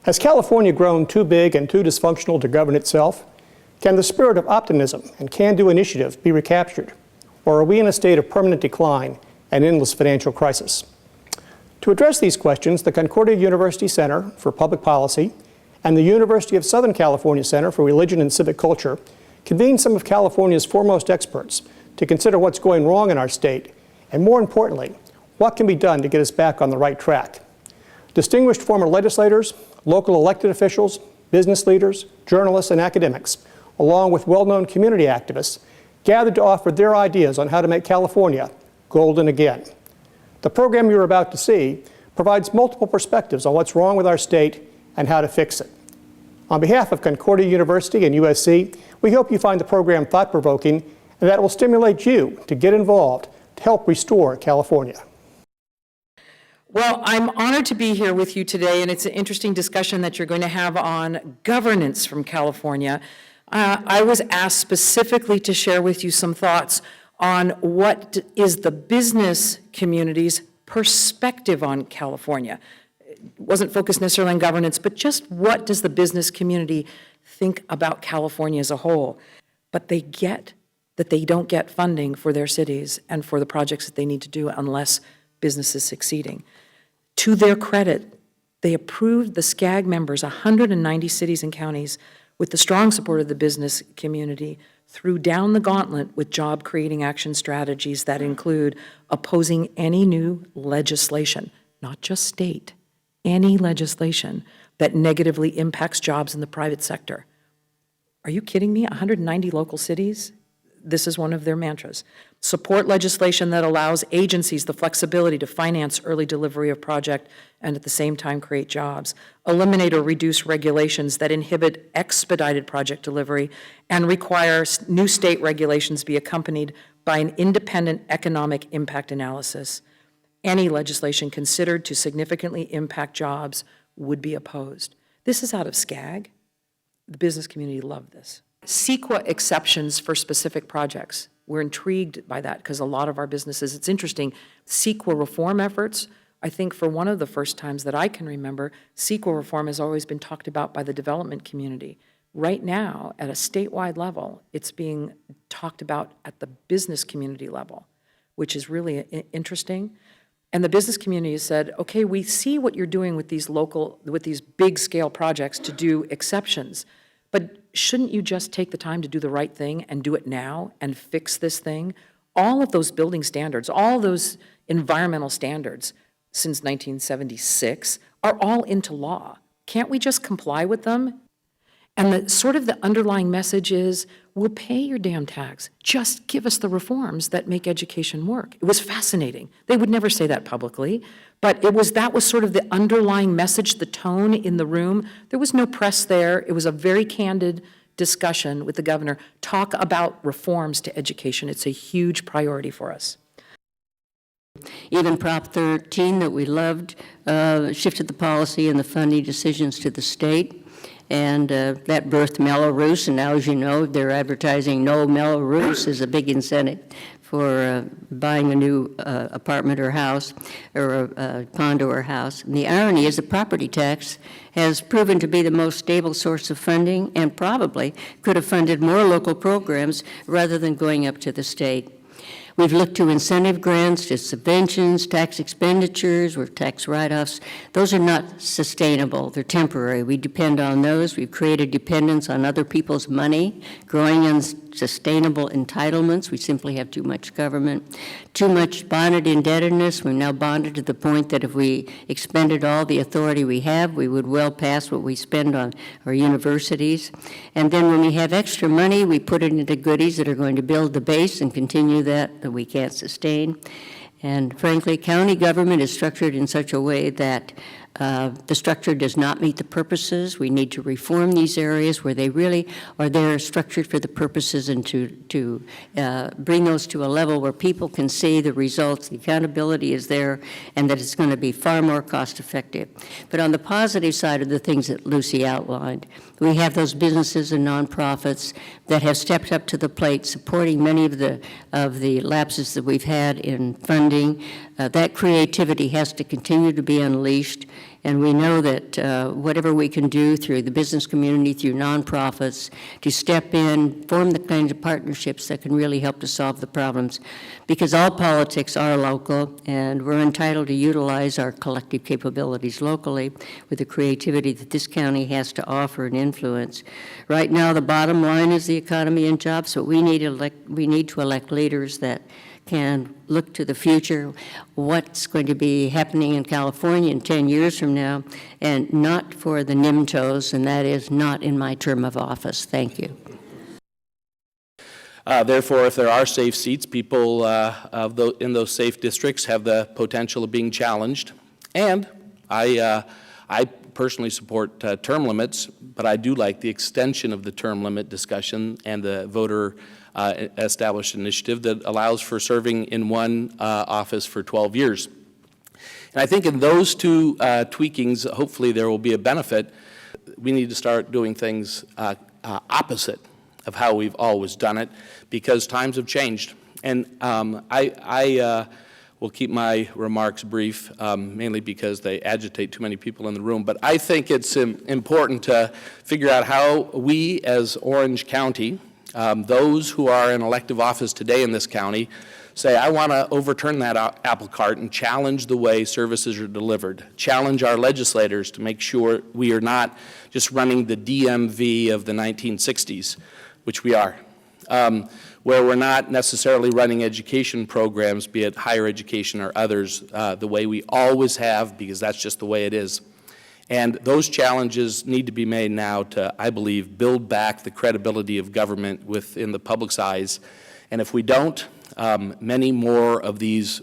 Has California grown too big and too dysfunctional to govern itself? Can the spirit of optimism and can-do initiative be recaptured? Or are we in a state of permanent decline and endless financial crisis? To address these questions, the Concordia University Center for Public Policy and the University of Southern California Center for Religion and Civic Culture convened some of California's foremost experts to consider what's going wrong in our state, and more importantly, what can be done to get us back on the right track. Distinguished former legislators, local elected officials, business leaders, journalists, and academics, along with well-known community activists, gathered to offer their ideas on how to make California golden again. The program you're about to see provides multiple perspectives on what's wrong with our state and how to fix it. On behalf of Concordia University and USC, we hope you find the program thought-provoking and that it will stimulate you to get involved to help restore California. Well, I'm honored to be here with you today, and it's an interesting discussion that you're going to have on governance from California. I was asked specifically to share with you some thoughts on what is the business community's perspective on California. It wasn't focused necessarily on governance, but just what does the business community think about California as a whole? But they get that they don't get funding for their cities and for the projects that they need to do unless business is succeeding. To their credit, they approved the SCAG members, 190 cities and counties, with the strong support of the business community, threw down the gauntlet with job-creating action strategies that include opposing any new legislation, not just state, any legislation that negatively impacts jobs in the private sector. Are you kidding me? 190 local cities? This is one of their mantras. Support legislation that allows agencies the flexibility to finance early delivery of project and at the same time create jobs. Eliminate or reduce regulations that inhibit expedited project delivery and require new state regulations be accompanied by an independent economic impact analysis. Any legislation considered to significantly impact jobs would be opposed. This is out of SCAG. The business community loved this. CEQA exceptions for specific projects. We're intrigued by that because a lot of our businesses, it's interesting, CEQA reform efforts, I think for one of the first times that I can remember, CEQA reform has always been talked about by the development community. Right now, at a statewide level, it's being talked about at the business community level, which is really interesting. And the business community has said, okay, we see what you're doing with these big scale projects to do exceptions, but shouldn't you just take the time to do the right thing and do it now and fix this thing? All of those building standards, all those environmental standards since 1976 are all into law. Can't we just comply with them? And the underlying message is, we'll pay your damn tax. Just give us the reforms that make education work. It was fascinating. They would never say that publicly, but that was sort of the underlying message, the tone in the room. There was no press there. It was a very candid discussion with the governor. Talk about reforms to education. It's a huge priority for us. Even Prop 13 that we loved shifted the policy and the funding decisions to the state. And that birthed Melrose, and now, as you know, they're advertising no Melrose is a big incentive for buying a new apartment or house, or a condo or house. And the irony is the property tax has proven to be the most stable source of funding and probably could have funded more local programs rather than going up to the state. We've looked to incentive grants, to subventions, tax expenditures, or tax write-offs. Those are not sustainable. They're temporary. We depend on those. We've created dependence on other people's money, growing unsustainable entitlements. We simply have too much government. Too much bonded indebtedness. We're now bonded to the point that if we expended all the authority we have, we would well pass what we spend on our universities. And then when we have extra money, we put it into goodies that are going to build the base and continue that we can't sustain. And frankly, county government is structured in such a way that the structure does not meet the purposes. We need to reform these areas where they really are there structured for the purposes, and to bring those to a level where people can see the results, the accountability is there, and that it's going to be far more cost effective. But on the positive side of the things that Lucy outlined, we have those businesses and nonprofits that have stepped up to the plate, supporting many of the lapses that we've had in funding. That creativity has to continue to be unleashed. And we know that whatever we can do through the business community, through nonprofits, to step in, form the kinds of partnerships that can really help to solve the problems. Because all politics are local, and we're entitled to utilize our collective capabilities locally with the creativity that this county has to offer and influence. Right now, the bottom line is the economy and jobs, but we need to elect leaders that can look to the future, what's going to be happening in California in 10 years from now, and not for the NIMTOs, and that is not in my term of office. Thank you. Therefore, if there are safe seats, people in those safe districts have the potential of being challenged. And I personally support term limits, but I do like the extension of the term limit discussion and the voter established initiative that allows for serving in one office for 12 years. And I think in those two tweakings, hopefully there will be a benefit. We need to start doing things opposite of how we've always done it, because times have changed. And I will keep my remarks brief, mainly because they agitate too many people in the room. But I think it's important to figure out how we as Orange County, those who are in elective office today in this county, say, I want to overturn that apple cart and challenge the way services are delivered, challenge our legislators to make sure we are not just running the DMV of the 1960s, which we are, where we're not necessarily running education programs, be it higher education or others, the way we always have, because that's just the way it is. And those challenges need to be made now to, I believe, build back the credibility of government within the public's eyes. And if we don't, many more of these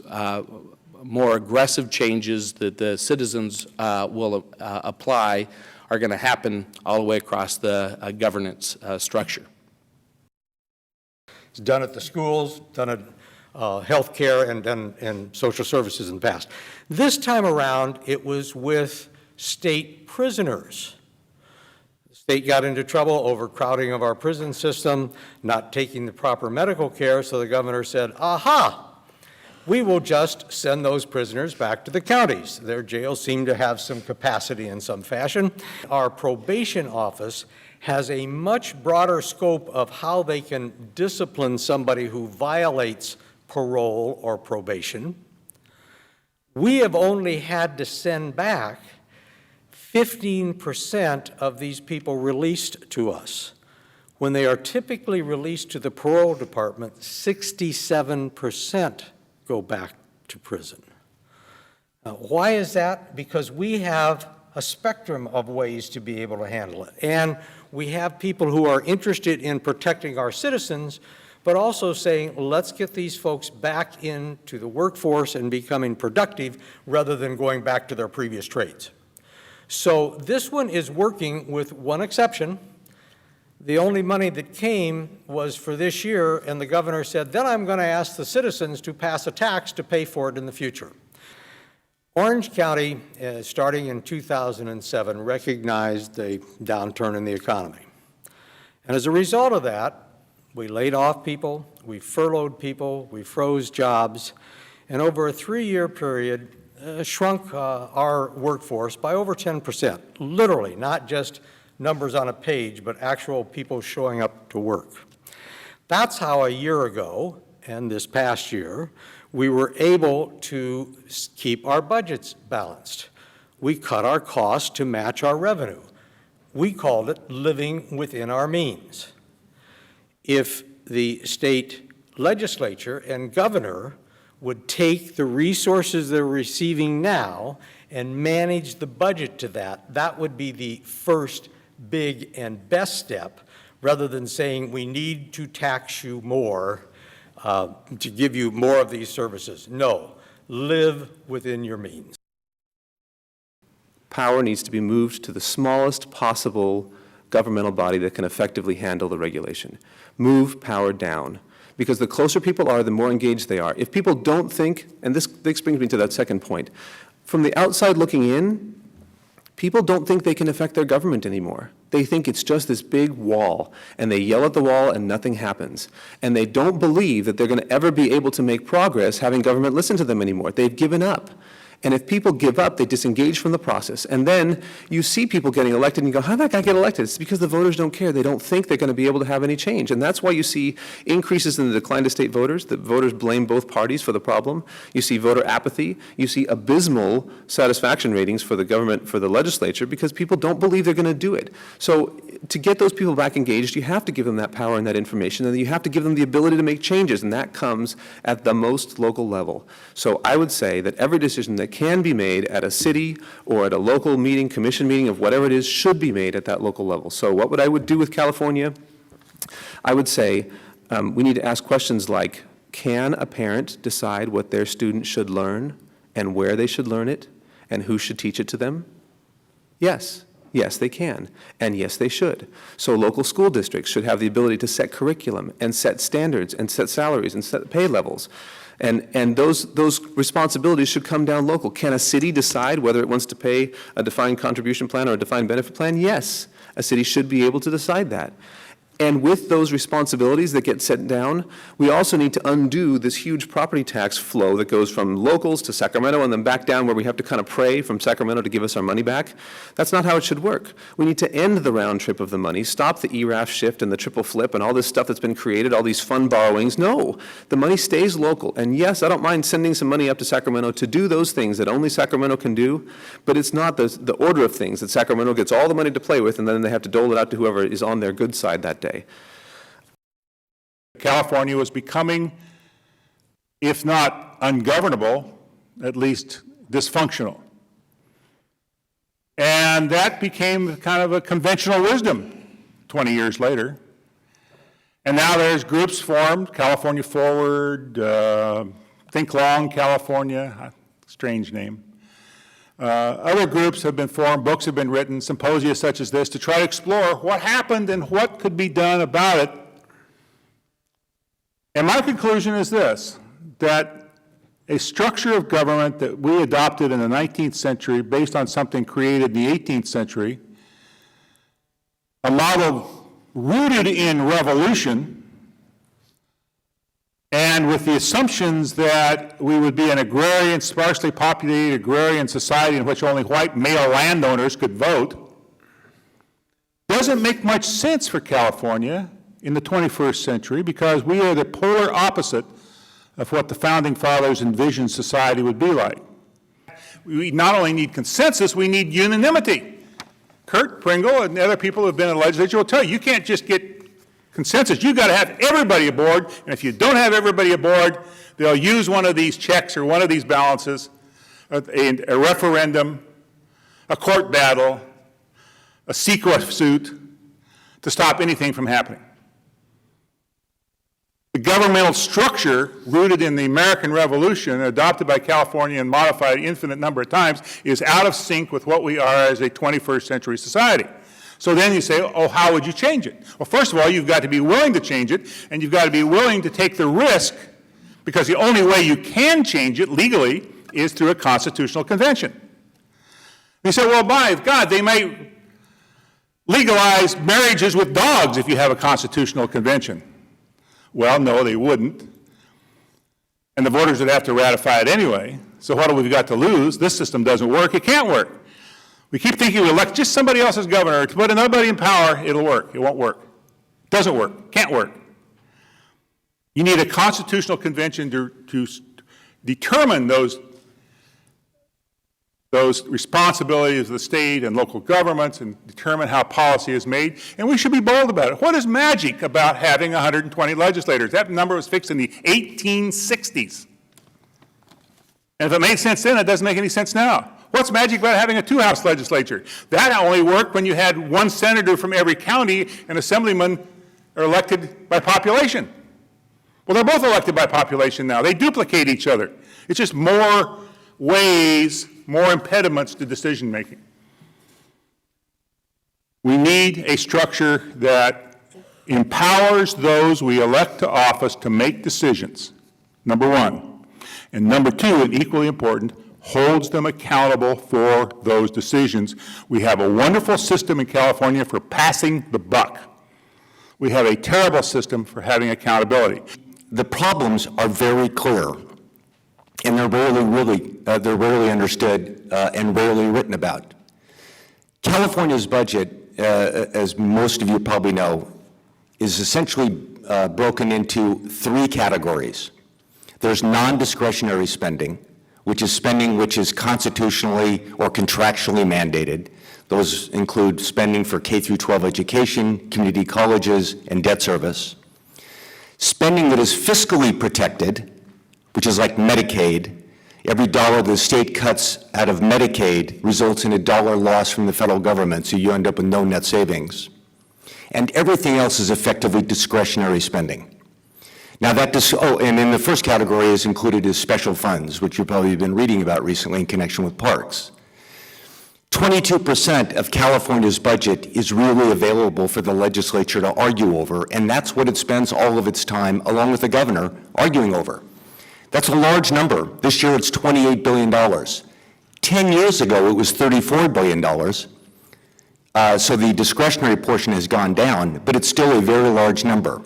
more aggressive changes that the citizens will apply are going to happen all the way across the governance structure. It's done at the schools, done at health care, and done in social services in the past. This time around, it was with state prisoners. The state got into trouble, overcrowding of our prison system, not taking the proper medical care, so the governor said, aha, we will just send those prisoners back to the counties. Their jails seem to have some capacity in some fashion. Our probation office has a much broader scope of how they can discipline somebody who violates parole or probation. We have only had to send back 15% of these people released to us. When they are typically released to the parole department, 67% go back to prison. Why is that? Because we have a spectrum of ways to be able to handle it. And we have people who are interested in protecting our citizens, but also saying, let's get these folks back into the workforce and becoming productive rather than going back to their previous trades. So this one is working with one exception. The only money that came was for this year, and the governor said, then I'm going to ask the citizens to pass a tax to pay for it in the future. Orange County, starting in 2007, recognized the downturn in the economy. And as a result of that, we laid off people, we furloughed people, we froze jobs, and over a 3-year period, shrunk our workforce by over 10%, literally, not just numbers on a page, but actual people showing up to work. That's how a year ago, and this past year, we were able to keep our budgets balanced. We cut our costs to match our revenue. We called it living within our means. If the state legislature and governor would take the resources they're receiving now and manage the budget to that, that would be the first big and best step, rather than saying we need to tax you more to give you more of these services. No, live within your means. Power needs to be moved to the smallest possible governmental body that can effectively handle the regulation. Move power down. Because the closer people are, the more engaged they are. If people don't think, and this brings me to that second point, from the outside looking in, people don't think they can affect their government anymore. They think it's just this big wall, and they yell at the wall and nothing happens. And they don't believe that they're going to ever be able to make progress having government listen to them anymore. They've given up. And if people give up, they disengage from the process. And then you see people getting elected and you go, how did that guy get elected? It's because the voters don't care. They don't think they're going to be able to have any change. And that's why you see increases in the decline to state voters. The voters blame both parties for the problem. You see voter apathy. You see abysmal satisfaction ratings for the government, for the legislature, because people don't believe they're going to do it. So to get those people back engaged, you have to give them that power and that information, and you have to give them the ability to make changes, and that comes at the most local level. So I would say that every decision that can be made at a city or at a local meeting, commission meeting of whatever it is, should be made at that local level. So what I would do with California? I would say we need to ask questions like, can a parent decide what their student should learn and where they should learn it and who should teach it to them? Yes. Yes, they can, and yes, they should. So local school districts should have the ability to set curriculum and set standards and set salaries and set pay levels. And those responsibilities should come down local. Can a city decide whether it wants to pay a defined contribution plan or a defined benefit plan? Yes, a city should be able to decide that. And with those responsibilities that get set down, we also need to undo this huge property tax flow that goes from locals to Sacramento and then back down where we have to kind of pray from Sacramento to give us our money back. That's not how it should work. We need to end the round trip of the money, stop the ERAF shift and the triple flip and all this stuff that's been created, all these fund borrowings. No, the money stays local. And yes, I don't mind sending some money up to Sacramento to do those things that only Sacramento can do, but it's not the order of things that Sacramento gets all the money to play with and then they have to dole it out to whoever is on their good side that day. California was becoming, if not ungovernable, at least dysfunctional. And that became kind of a conventional wisdom 20 years later. And now there's groups formed, California Forward, Think Long California, strange name. Other groups have been formed, books have been written, symposia such as this, to try to explore what happened and what could be done about it. And my conclusion is this, that a structure of government that we adopted in the 19th century based on something created in the 18th century, a model rooted in revolution, and with the assumptions that we would be an agrarian, sparsely populated agrarian society in which only white male landowners could vote, doesn't make much sense for California in the 21st century, because we are the polar opposite of what the Founding Fathers envisioned society would be like. We not only need consensus, we need unanimity. Kurt Pringle and other people who have been in the legislature will tell you, you can't just get consensus. You've got to have everybody aboard, and if you don't have everybody aboard, they'll use one of these checks or one of these balances, a referendum, a court battle, a secret suit to stop anything from happening. The governmental structure rooted in the American Revolution, adopted by California and modified an infinite number of times, is out of sync with what we are as a 21st century society. So then you say, oh, how would you change it? Well, first of all, you've got to be willing to change it, and you've got to be willing to take the risk, because the only way you can change it legally is through a constitutional convention. You say, well, by God, they may legalize marriages with dogs if you have a constitutional convention. Well, no, they wouldn't. And the voters would have to ratify it anyway. So what have we got to lose? This system doesn't work. It can't work. We keep thinking we elect just somebody else as governor, to put another in power, it'll work. It won't work. It doesn't work. Can't work. You need a constitutional convention to determine those responsibilities of the state and local governments and determine how policy is made, and we should be bold about it. What is magic about having 120 legislators? That number was fixed in the 1860s. And if it made sense then, it doesn't make any sense now. What's magic about having a two-house legislature? That only worked when you had one senator from every county and assemblymen are elected by population. Well, they're both elected by population now. They duplicate each other. It's just more ways, more impediments to decision making. We need a structure that empowers those we elect to office to make decisions, number one. And number two, and equally important, holds them accountable for those decisions. We have a wonderful system in California for passing the buck. We have a terrible system for having accountability. The problems are very clear. and they're rarely understood and rarely written about. California's budget, as most of you probably know, is essentially broken into three categories. There's non-discretionary spending, which is spending which is constitutionally or contractually mandated. Those include spending for K through 12 education, community colleges, and debt service. Spending that is fiscally protected, which is like Medicaid. Every dollar the state cuts out of Medicaid results in a dollar loss from the federal government, so you end up with no net savings. And everything else is effectively discretionary spending. Now and in the first category is included is special funds, which you've probably been reading about recently in connection with parks. 22% of California's budget is really available for the legislature to argue over, and that's what it spends all of its time, along with the governor, arguing over. That's a large number. This year it's $28 billion. 10 years ago it was $34 billion. So the discretionary portion has gone down, but it's still a very large number.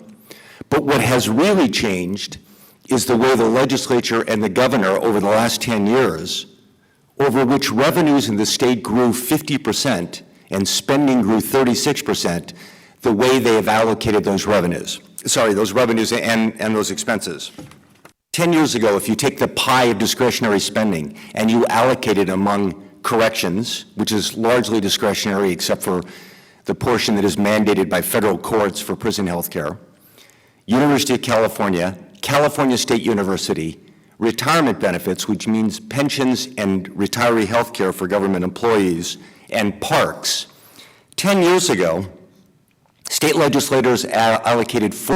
But what has really changed is the way the legislature and the governor over the last 10 years, over which revenues in the state grew 50% and spending grew 36%, the way they have allocated those revenues. Those revenues and those expenses. 10 years ago, if you take the pie of discretionary spending and you allocate it among corrections, which is largely discretionary except for the portion that is mandated by federal courts for prison health care, University of California, California State University, retirement benefits, which means pensions and retiree health care for government employees, and parks. 10 years ago, state legislators allocated